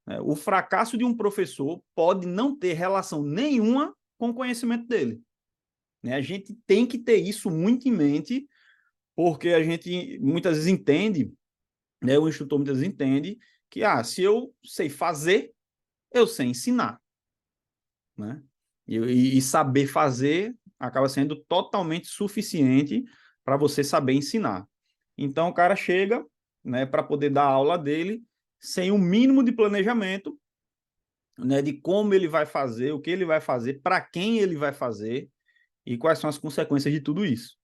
né? O fracasso de um professor pode não ter relação nenhuma com o conhecimento dele, né? A gente tem que ter isso muito em mente, porque a gente muitas vezes entende, né? O instrutor muitas vezes entende que, se eu sei fazer, eu sei ensinar, né? E saber fazer acaba sendo totalmente suficiente para você saber ensinar. Então, o cara chega, né, para poder dar a aula dele sem o mínimo de planejamento, né, de como ele vai fazer, o que ele vai fazer, para quem ele vai fazer e quais são as consequências de tudo isso.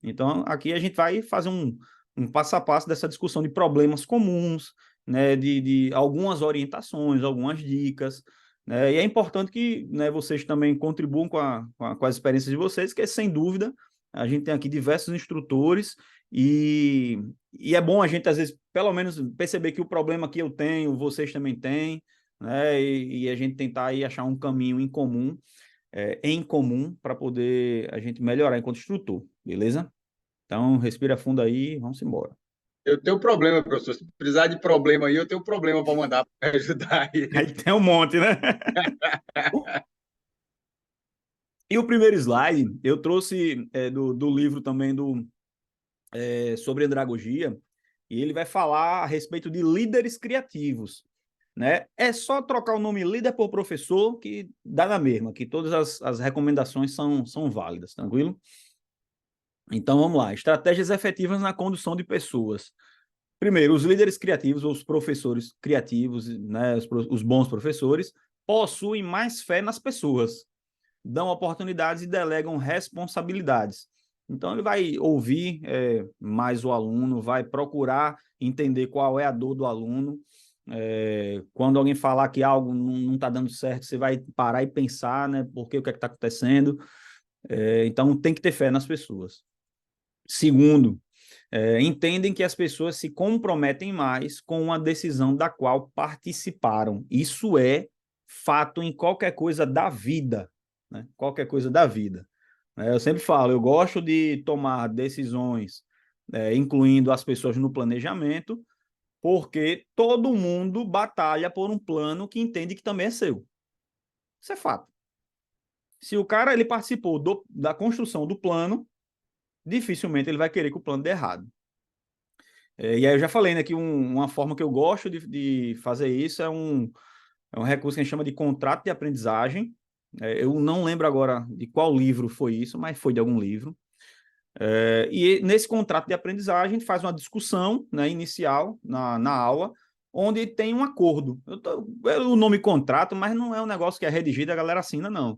Então, aqui a gente vai fazer um passo a passo dessa discussão de problemas comuns, né, de algumas orientações, algumas dicas, né, e é importante que, né, vocês também contribuam com as experiências de vocês, que sem dúvida a gente tem aqui diversos instrutores e é bom a gente, às vezes, pelo menos perceber que o problema que eu tenho, vocês também têm, né, e a gente tentar aí achar um caminho em comum para poder a gente melhorar enquanto instrutor, beleza? Então, respira fundo aí, vamos embora. Eu tenho problema, professor. Se precisar de problema aí, eu tenho problema para mandar para ajudar aí. Aí tem um monte, né? E o primeiro slide, eu trouxe do livro também sobre andragogia, e ele vai falar a respeito de líderes criativos, né? É só trocar o nome líder por professor que dá na mesma, que todas as recomendações são válidas, tranquilo? Então, vamos lá. Estratégias efetivas na condução de pessoas. Primeiro, os líderes criativos, ou os professores criativos, né, os bons professores, possuem mais fé nas pessoas, dão oportunidades e delegam responsabilidades. Então, ele vai ouvir mais o aluno, vai procurar entender qual é a dor do aluno. Quando alguém falar que algo não está dando certo, você vai parar e pensar, né, por que, o que é que está acontecendo. Então, tem que ter fé nas pessoas. Segundo, entendem que as pessoas se comprometem mais com a decisão da qual participaram. Isso é fato em qualquer coisa da vida, né? Qualquer coisa da vida. Eu sempre falo, eu gosto de tomar decisões, incluindo as pessoas no planejamento, porque todo mundo batalha por um plano que entende que também é seu. Isso é fato. Se o cara ele participou da construção do plano, dificilmente ele vai querer que o plano dê errado. E aí eu já falei, né, que uma forma que eu gosto de fazer isso é um recurso que a gente chama de contrato de aprendizagem. Eu não lembro agora de qual livro foi isso, mas foi de algum livro. E nesse contrato de aprendizagem, a gente faz uma discussão, né, inicial na aula, onde tem um acordo. O nome contrato, mas não é um negócio que é redigido e a galera assina, não.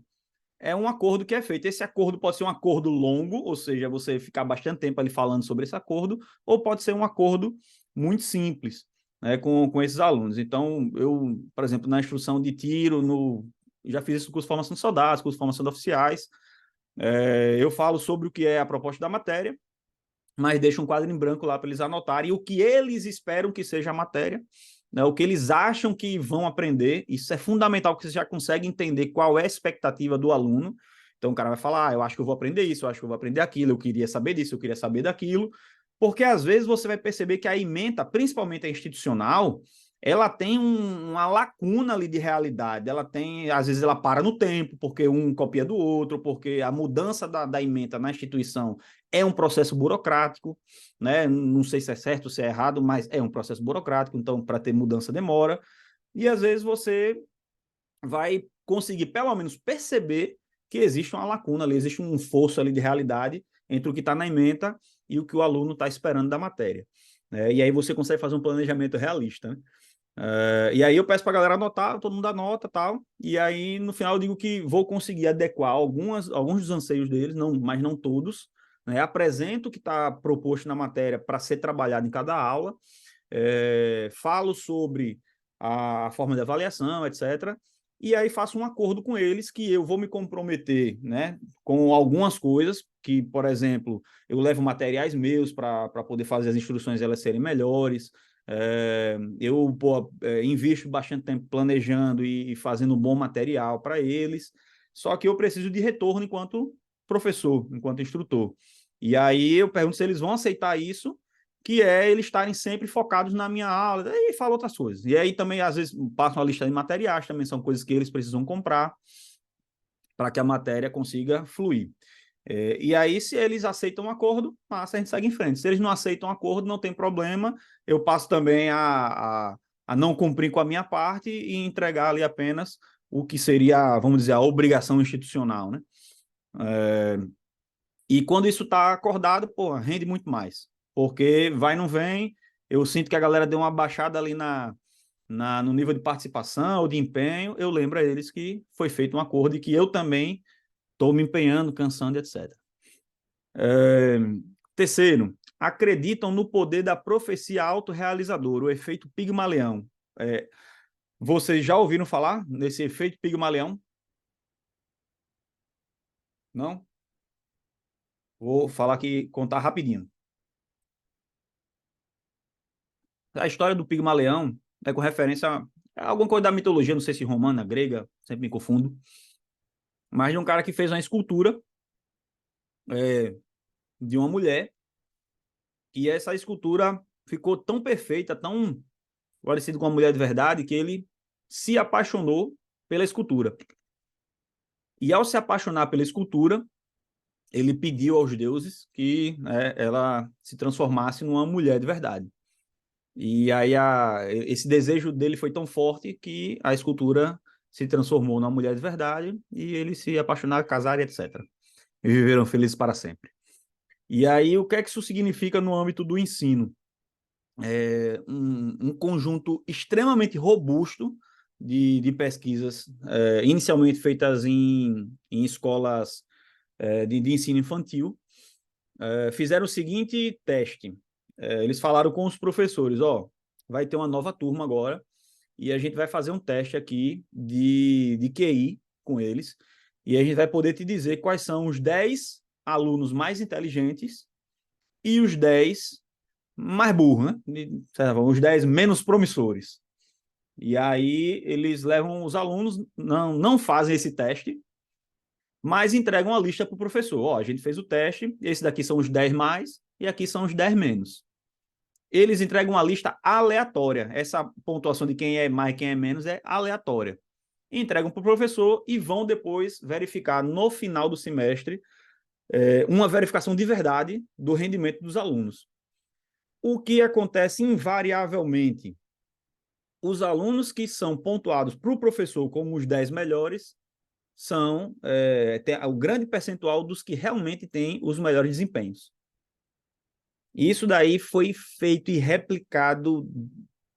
É um acordo que é feito. Esse acordo pode ser um acordo longo, ou seja, você ficar bastante tempo ali falando sobre esse acordo, ou pode ser um acordo muito simples, né, com esses alunos. Então, eu, por exemplo, na instrução de tiro, já fiz isso curso de formação de soldados, curso de formação de oficiais, eu falo sobre o que é a proposta da matéria, mas deixo um quadro em branco lá para eles anotarem o que eles esperam que seja a matéria, né, o que eles acham que vão aprender. Isso é fundamental, porque você já consegue entender qual é a expectativa do aluno. Então o cara vai falar, eu acho que eu vou aprender isso, eu acho que eu vou aprender aquilo, eu queria saber disso, eu queria saber daquilo, porque às vezes você vai perceber que a ementa, principalmente a institucional, ela tem uma lacuna ali de realidade, ela tem, às vezes ela para no tempo, porque um copia do outro, porque a mudança da ementa na instituição é um processo burocrático, né? Não sei se é certo ou se é errado, mas é um processo burocrático, então para ter mudança demora, e às vezes você vai conseguir pelo menos perceber que existe uma lacuna ali, existe um fosso ali de realidade entre o que está na ementa e o que o aluno está esperando da matéria. E aí você consegue fazer um planejamento realista, né? E aí eu peço para a galera anotar, todo mundo anota e tal, e aí no final eu digo que vou conseguir adequar alguns dos anseios deles, não, mas não todos, né? Apresento o que está proposto na matéria para ser trabalhado em cada aula, falo sobre a forma de avaliação, etc., e aí faço um acordo com eles que eu vou me comprometer, né, com algumas coisas, que, por exemplo, eu levo materiais meus para poder fazer as instruções elas serem melhores, eu invisto bastante tempo planejando e fazendo um bom material para eles, só que eu preciso de retorno enquanto professor, enquanto instrutor. E aí eu pergunto se eles vão aceitar isso, que é eles estarem sempre focados na minha aula, e fala outras coisas. E aí também, às vezes, passam a lista de materiais, também são coisas que eles precisam comprar para que a matéria consiga fluir. E aí, se eles aceitam um acordo, massa, a gente segue em frente. Se eles não aceitam um acordo, não tem problema, eu passo também a não cumprir com a minha parte e entregar ali apenas o que seria, vamos dizer, a obrigação institucional, né? E quando isso está acordado, pô, rende muito mais. Porque vai, não vem, eu sinto que a galera deu uma baixada ali no nível de participação ou de empenho, eu lembro a eles que foi feito um acordo e que eu também estou me empenhando, cansando, etc. Terceiro, acreditam no poder da profecia autorrealizadora, o efeito Pigmalião. Vocês já ouviram falar nesse efeito Pigmalião? Não? Vou falar aqui, contar rapidinho. A história do Pigmalião é com referência a alguma coisa da mitologia, não sei se romana, grega, sempre me confundo, mas de um cara que fez uma escultura de uma mulher, e essa escultura ficou tão perfeita, tão parecida com uma mulher de verdade, que ele se apaixonou pela escultura. E ao se apaixonar pela escultura, ele pediu aos deuses que ela se transformasse numa mulher de verdade. E aí esse desejo dele foi tão forte que a escultura se transformou numa mulher de verdade e eles se apaixonaram, casaram, etc. E viveram felizes para sempre. E aí, o que é que isso significa no âmbito do ensino? Um conjunto extremamente robusto de pesquisas, inicialmente feitas em escolas de ensino infantil, fizeram o seguinte teste. Eles falaram com os professores, vai ter uma nova turma agora, e a gente vai fazer um teste aqui de QI com eles, e a gente vai poder te dizer quais são os 10 alunos mais inteligentes e os 10 mais burros, né? Os 10 menos promissores. E aí eles levam os alunos, não fazem esse teste, mas entregam a lista para o professor. A gente fez o teste, esse daqui são os 10 mais e aqui são os 10 menos. Eles entregam uma lista aleatória. Essa pontuação de quem é mais e quem é menos é aleatória. Entregam para o professor e vão depois verificar no final do semestre uma verificação de verdade do rendimento dos alunos. O que acontece invariavelmente? Os alunos que são pontuados para o professor como os 10 melhores são o grande percentual dos que realmente têm os melhores desempenhos. E isso daí foi feito e replicado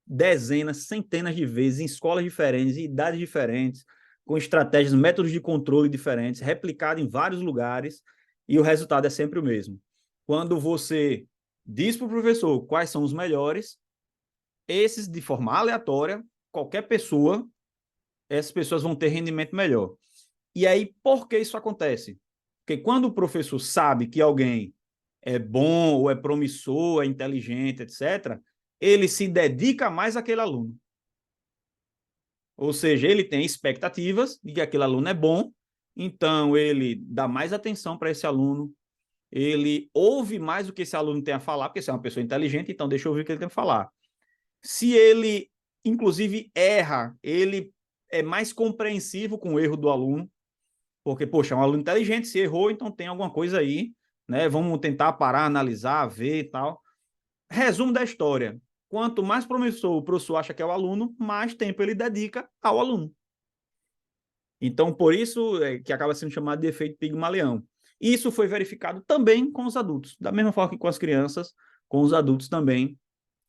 dezenas, centenas de vezes em escolas diferentes, em idades diferentes, com estratégias, métodos de controle diferentes, replicado em vários lugares, e o resultado é sempre o mesmo. Quando você diz para o professor quais são os melhores, esses, de forma aleatória, qualquer pessoa, essas pessoas vão ter rendimento melhor. E aí, por que isso acontece? Porque quando o professor sabe que alguém é bom, ou é promissor, é inteligente, etc., ele se dedica mais àquele aluno. Ou seja, ele tem expectativas de que aquele aluno é bom, então ele dá mais atenção para esse aluno, ele ouve mais o que esse aluno tem a falar, porque se é uma pessoa inteligente, então deixa eu ouvir o que ele tem a falar. Se ele, inclusive, erra, ele é mais compreensivo com o erro do aluno, porque, poxa, é um aluno inteligente, se errou, então tem alguma coisa aí, né? Vamos tentar parar, analisar, ver e tal. Resumo da história. Quanto mais promissor o professor acha que é o aluno, mais tempo ele dedica ao aluno. Então, por isso que acaba sendo chamado de efeito Pigmalião. Isso foi verificado também com os adultos. Da mesma forma que com as crianças, com os adultos também,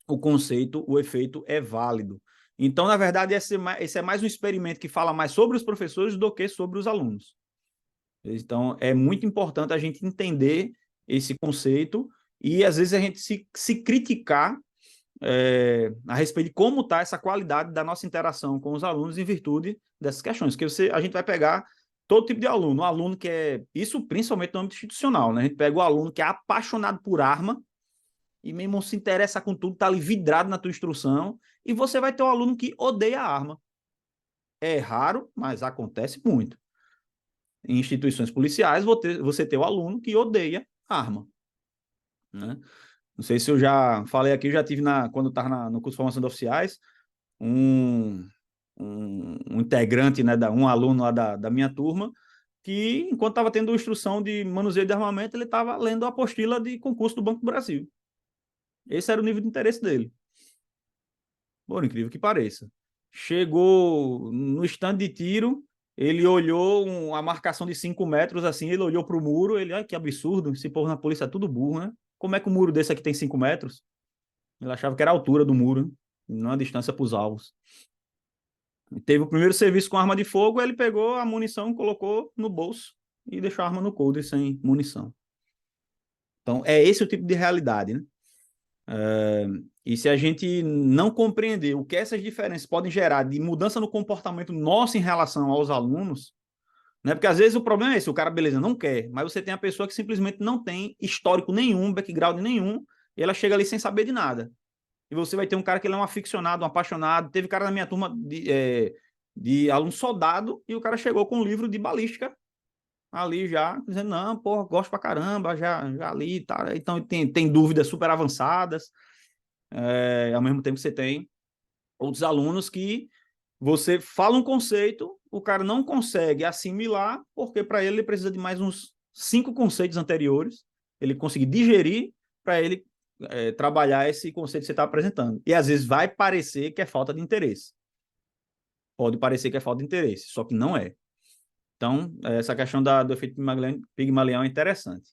o conceito, o efeito é válido. Então, na verdade, esse é mais um experimento que fala mais sobre os professores do que sobre os alunos. Então, é muito importante a gente entender esse conceito e, às vezes, a gente se criticar a respeito de como está essa qualidade da nossa interação com os alunos em virtude dessas questões. Que a gente vai pegar todo tipo de aluno. Um aluno que isso principalmente no âmbito institucional, né? A gente pega o aluno que é apaixonado por arma e mesmo se interessa com tudo, está ali vidrado na tua instrução, e você vai ter um aluno que odeia a arma. É raro, mas acontece muito. Em instituições policiais, você tem o aluno que odeia arma, né? Não sei se eu já falei aqui, eu já tive quando eu estava no curso de formação de oficiais, um, um integrante, né, um aluno lá da minha turma, que, enquanto estava tendo instrução de manuseio de armamento, ele estava lendo a apostila de concurso do Banco do Brasil. Esse era o nível de interesse dele. Por incrível que pareça. Chegou no stand de tiro, ele olhou a marcação de 5 metros, assim, ele olhou para o muro, ele, ai, que absurdo, esse povo na polícia é tudo burro, né? Como é que um muro desse aqui tem 5 metros? Ele achava que era a altura do muro, né? Não a distância para os alvos. Teve o primeiro serviço com arma de fogo, ele pegou a munição, colocou no bolso e deixou a arma no coldre sem munição. Então, é esse o tipo de realidade, né? E se a gente não compreender o que essas diferenças podem gerar de mudança no comportamento nosso em relação aos alunos, né? Porque às vezes o problema é esse, o cara, beleza, não quer, mas você tem a pessoa que simplesmente não tem histórico nenhum, background nenhum, e ela chega ali sem saber de nada. E você vai ter um cara que ele é um aficionado, um apaixonado. Teve cara na minha turma de aluno soldado, e o cara chegou com um livro de balística ali já, dizendo, não, porra, gosto pra caramba, já li, tá? Então tem dúvidas super avançadas. Ao mesmo tempo que você tem outros alunos que você fala um conceito, o cara não consegue assimilar, porque para ele precisa de mais uns 5 conceitos anteriores, ele conseguir digerir para ele trabalhar esse conceito que você está apresentando. E às vezes vai parecer que é falta de interesse. Pode parecer que é falta de interesse, só que não é. Então, essa questão do efeito Pigmalion é interessante.